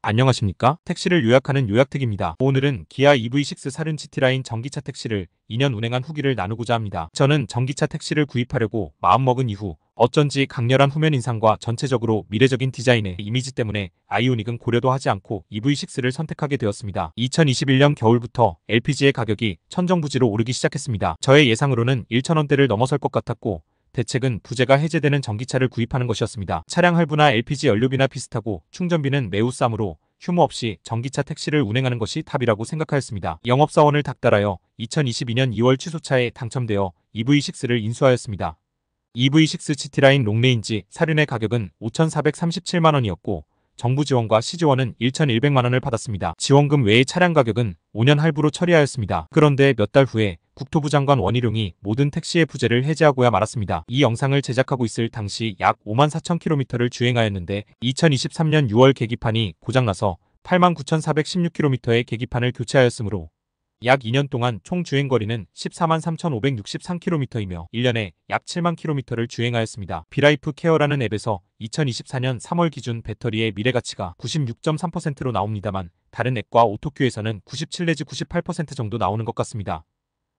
안녕하십니까? 택시를 요약하는 요약택입니다. 오늘은 기아 EV6 사륜 GT라인 전기차 택시를 2년 운행한 후기를 나누고자 합니다. 저는 전기차 택시를 구입하려고 마음먹은 이후 어쩐지 강렬한 후면 인상과 전체적으로 미래적인 디자인의 이미지 때문에 아이오닉은 고려도 하지 않고 EV6를 선택하게 되었습니다. 2021년 겨울부터 LPG의 가격이 천정부지로 오르기 시작했습니다. 저의 예상으로는 1,000원대를 넘어설 것 같았고 대책은 부재가 해제되는 전기차를 구입하는 것이었습니다. 차량 할부나 LPG 연료비나 비슷하고 충전비는 매우 싸므로 휴무 없이 전기차 택시를 운행하는 것이 답이라고 생각하였습니다. 영업사원을 닥달하여 2022년 2월 취소차에 당첨되어 EV6를 인수하였습니다. EV6 GT라인 롱레인지 사륜의 가격은 5,437만원이었고 정부 지원과 시지원은 1,100만원을 받았습니다. 지원금 외의 차량 가격은 5년 할부로 처리하였습니다. 그런데 몇 달 후에 국토부 장관 원희룡이 모든 택시의 부재를 해제하고야 말았습니다. 이 영상을 제작하고 있을 당시 약 54,000km를 주행하였는데 2023년 6월 계기판이 고장나서 89,416km의 계기판을 교체하였으므로 약 2년 동안 총 주행거리는 143,563km이며 1년에 약 7만 km를 주행하였습니다. 비라이프 케어라는 앱에서 2024년 3월 기준 배터리의 미래가치가 96.3%로 나옵니다만 다른 앱과 오토큐에서는 97 내지 98% 정도 나오는 것 같습니다.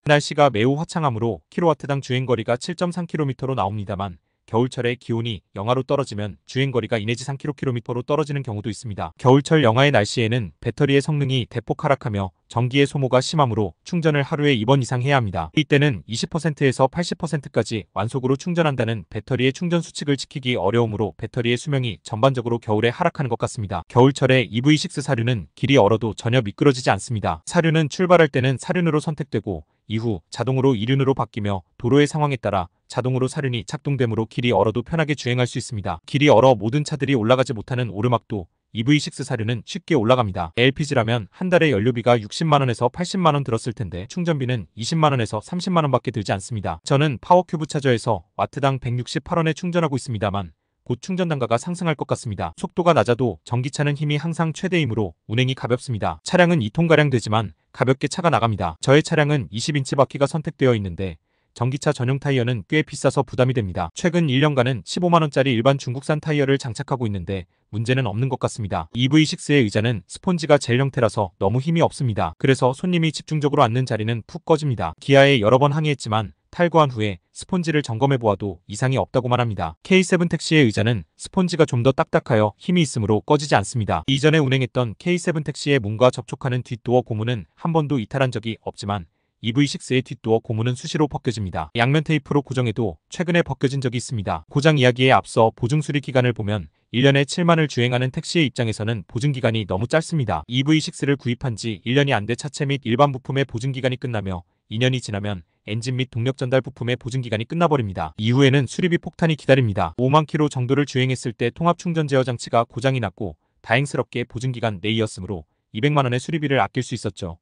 날씨가 매우 화창하므로 킬로와트당 주행거리가 7.3km로 나옵니다만 겨울철에 기온이 영하로 떨어지면 주행거리가 2 내지 3km로 떨어지는 경우도 있습니다. 겨울철 영하의 날씨에는 배터리의 성능이 대폭 하락하며 전기의 소모가 심하므로 충전을 하루에 2번 이상 해야 합니다. 이때는 20%에서 80%까지 완속으로 충전한다는 배터리의 충전 수칙을 지키기 어려우므로 배터리의 수명이 전반적으로 겨울에 하락하는 것 같습니다. 겨울철에 EV6 사륜은 길이 얼어도 전혀 미끄러지지 않습니다. 사륜은 출발할 때는 사륜으로 선택되고 이후 자동으로 2륜으로 바뀌며 도로의 상황에 따라 자동으로 사륜이 작동되므로 길이 얼어도 편하게 주행할 수 있습니다. 길이 얼어 모든 차들이 올라가지 못하는 오르막도 EV6 사륜은 쉽게 올라갑니다. LPG라면 한 달에 연료비가 60만원에서 80만원 들었을 텐데 충전비는 20만원에서 30만원밖에 들지 않습니다. 저는 파워큐브 차저에서 와트당 168원에 충전하고 있습니다만 곧 충전 단가가 상승할 것 같습니다. 속도가 낮아도 전기차는 힘이 항상 최대이므로 운행이 가볍습니다. 차량은 2톤가량 되지만 가볍게 차가 나갑니다. 저의 차량은 20인치 바퀴가 선택되어 있는데 전기차 전용 타이어는 꽤 비싸서 부담이 됩니다. 최근 1년간은 15만원짜리 일반 중국산 타이어를 장착하고 있는데 문제는 없는 것 같습니다. EV6의 의자는 스폰지가 젤 형태라서 너무 힘이 없습니다. 그래서 손님이 집중적으로 앉는 자리는 푹 꺼집니다. 기아에 여러 번 항의했지만 탈거한 후에 스폰지를 점검해보아도 이상이 없다고만 합니다. K7 택시의 의자는 스폰지가 좀 더 딱딱하여 힘이 있으므로 꺼지지 않습니다. 이전에 운행했던 K7 택시의 문과 접촉하는 뒷도어 고무는 한 번도 이탈한 적이 없지만 EV6의 뒷도어 고무는 수시로 벗겨집니다. 양면 테이프로 고정해도 최근에 벗겨진 적이 있습니다. 고장 이야기에 앞서 보증수리 기간을 보면 1년에 7만을 주행하는 택시의 입장에서는 보증기간이 너무 짧습니다. EV6를 구입한 지 1년이 안 돼 차체 및 일반 부품의 보증기간이 끝나며 2년이 지나면 엔진 및 동력 전달 부품의 보증기간이 끝나버립니다. 이후에는 수리비 폭탄이 기다립니다. 5만 킬로 정도를 주행했을 때 통합충전 제어 장치가 고장이 났고 다행스럽게 보증기간 내이었으므로 200만원의 수리비를 아낄 수 있었죠.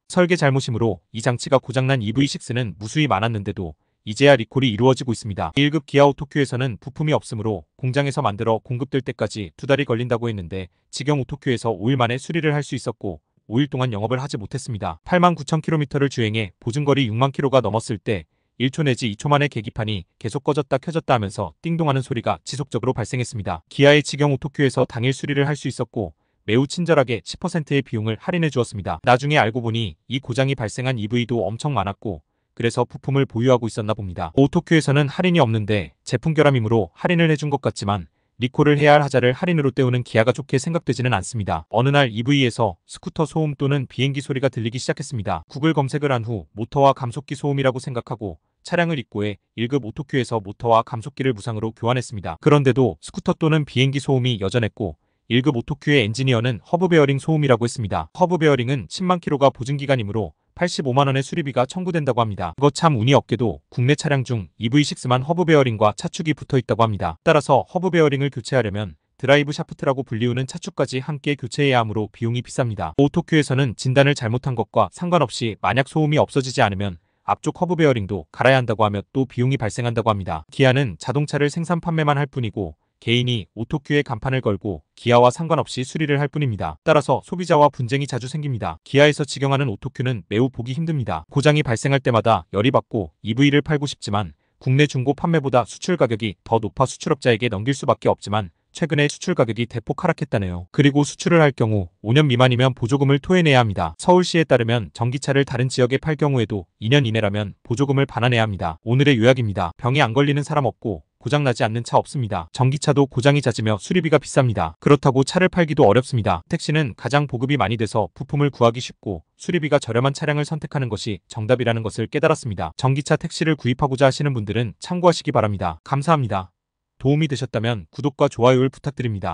설계 잘못이므로 이 장치가 고장난 EV6는 무수히 많았는데도 이제야 리콜이 이루어지고 있습니다. 1급 기아 오토큐에서는 부품이 없으므로 공장에서 만들어 공급될 때까지 2달이 걸린다고 했는데 직영 오토큐에서 5일 만에 수리를 할 수 있었고 5일 동안 영업을 하지 못했습니다. 89,000km를 주행해 보증거리 6만 km가 넘었을 때 1초 내지 2초 만에 계기판이 계속 꺼졌다 켜졌다 하면서 띵동하는 소리가 지속적으로 발생했습니다. 기아의 직영 오토큐에서 당일 수리를 할 수 있었고 매우 친절하게 10%의 비용을 할인해 주었습니다. 나중에 알고 보니 이 고장이 발생한 EV도 엄청 많았고 그래서 부품을 보유하고 있었나 봅니다. 오토큐에서는 할인이 없는데 제품 결함이므로 할인을 해준 것 같지만 리콜을 해야 할 하자를 할인으로 때우는 기아가 좋게 생각되지는 않습니다. 어느 날 EV에서 스쿠터 소음 또는 비행기 소리가 들리기 시작했습니다. 구글 검색을 한 후 모터와 감속기 소음이라고 생각하고 차량을 입고해 1급 오토큐에서 모터와 감속기를 무상으로 교환했습니다. 그런데도 스쿠터 또는 비행기 소음이 여전했고 1급 오토큐의 엔지니어는 허브 베어링 소음이라고 했습니다. 허브 베어링은 10만 킬로가 보증기간이므로 85만원의 수리비가 청구된다고 합니다. 그거 참 운이 없게도 국내 차량 중 EV6만 허브 베어링과 차축이 붙어 있다고 합니다. 따라서 허브 베어링을 교체하려면 드라이브 샤프트라고 불리우는 차축까지 함께 교체해야 하므로 비용이 비쌉니다. 오토큐에서는 진단을 잘못한 것과 상관없이 만약 소음이 없어지지 않으면 앞쪽 허브 베어링도 갈아야 한다고 하며 또 비용이 발생한다고 합니다. 기아는 자동차를 생산 판매만 할 뿐이고 개인이 오토큐에 간판을 걸고 기아와 상관없이 수리를 할 뿐입니다. 따라서 소비자와 분쟁이 자주 생깁니다. 기아에서 직영하는 오토큐는 매우 보기 힘듭니다. 고장이 발생할 때마다 열이 받고 EV를 팔고 싶지만 국내 중고 판매보다 수출 가격이 더 높아 수출업자에게 넘길 수밖에 없지만 최근에 수출 가격이 대폭 하락했다네요. 그리고 수출을 할 경우 5년 미만이면 보조금을 토해내야 합니다. 서울시에 따르면 전기차를 다른 지역에 팔 경우에도 2년 이내라면 보조금을 반환해야 합니다. 오늘의 요약입니다. 병이 안 걸리는 사람 없고 고장나지 않는 차 없습니다. 전기차도 고장이 잦으며 수리비가 비쌉니다. 그렇다고 차를 팔기도 어렵습니다. 택시는 가장 보급이 많이 돼서 부품을 구하기 쉽고 수리비가 저렴한 차량을 선택하는 것이 정답이라는 것을 깨달았습니다. 전기차 택시를 구입하고자 하시는 분들은 참고하시기 바랍니다. 감사합니다. 도움이 되셨다면 구독과 좋아요를 부탁드립니다.